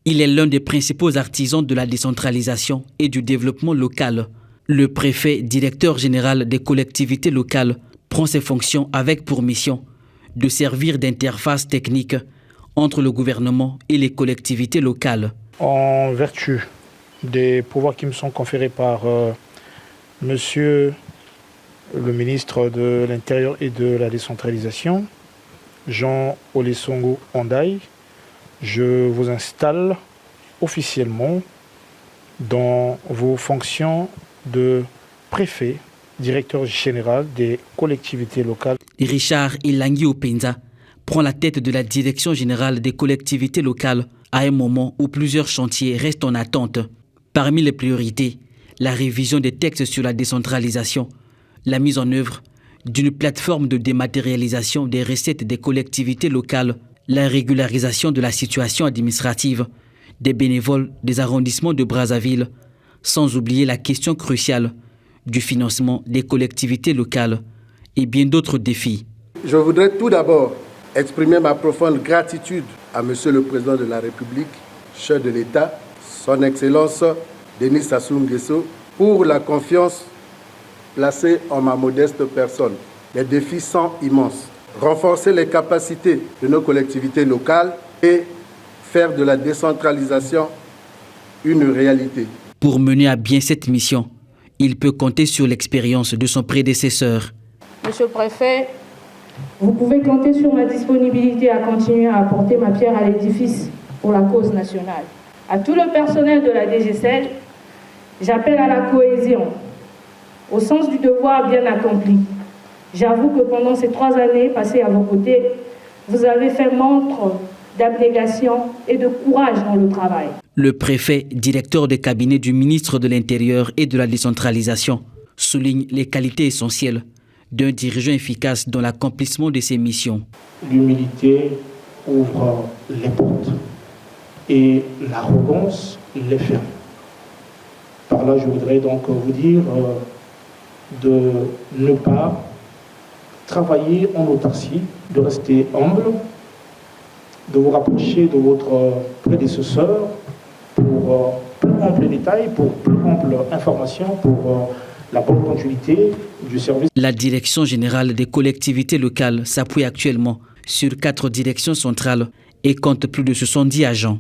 Il est l'un des principaux artisans de la décentralisation et du développement local. Le préfet, directeur général des collectivités locales, prend ses fonctions avec pour mission de servir d'interface technique entre le gouvernement et les collectivités locales. En vertu des pouvoirs qui me sont conférés par Monsieur le ministre de l'Intérieur et de la décentralisation, Jean Olesongo Ondaï, je vous installe officiellement dans vos fonctions de préfet, directeur général des collectivités locales. Richard Ilangi Openza prend la tête de la direction générale des collectivités locales à un moment où plusieurs chantiers restent en attente. Parmi les priorités, la révision des textes sur la décentralisation, la mise en œuvre d'une plateforme de dématérialisation des recettes des collectivités locales, la régularisation de la situation administrative des bénévoles des arrondissements de Brazzaville, sans oublier la question cruciale du financement des collectivités locales et bien d'autres défis. Je voudrais tout d'abord exprimer ma profonde gratitude à Monsieur le Président de la République, chef de l'État, Son Excellence Denis Sassou Nguesso, pour la confiance placée en ma modeste personne. Les défis sont immenses. Renforcer les capacités de nos collectivités locales et faire de la décentralisation une réalité. Pour mener à bien cette mission, il peut compter sur l'expérience de son prédécesseur. Monsieur le préfet, vous pouvez compter sur ma disponibilité à continuer à apporter ma pierre à l'édifice pour la cause nationale. À tout le personnel de la DGCL, j'appelle à la cohésion, au sens du devoir bien accompli. J'avoue que pendant ces 3 années passées à vos côtés, vous avez fait montre d'abnégation et de courage dans le travail. Le préfet, directeur de cabinet du ministre de l'Intérieur et de la décentralisation, souligne les qualités essentielles d'un dirigeant efficace dans l'accomplissement de ses missions. L'humilité ouvre les portes et l'arrogance les ferme. Par là, je voudrais donc vous dire de ne pas travailler en autarcie, de rester humble, de vous rapprocher de votre prédécesseur pour plus ample détail, pour plus ample information, pour la bonne continuité du service. La direction générale des collectivités locales s'appuie actuellement sur 4 directions centrales et compte plus de 70 agents.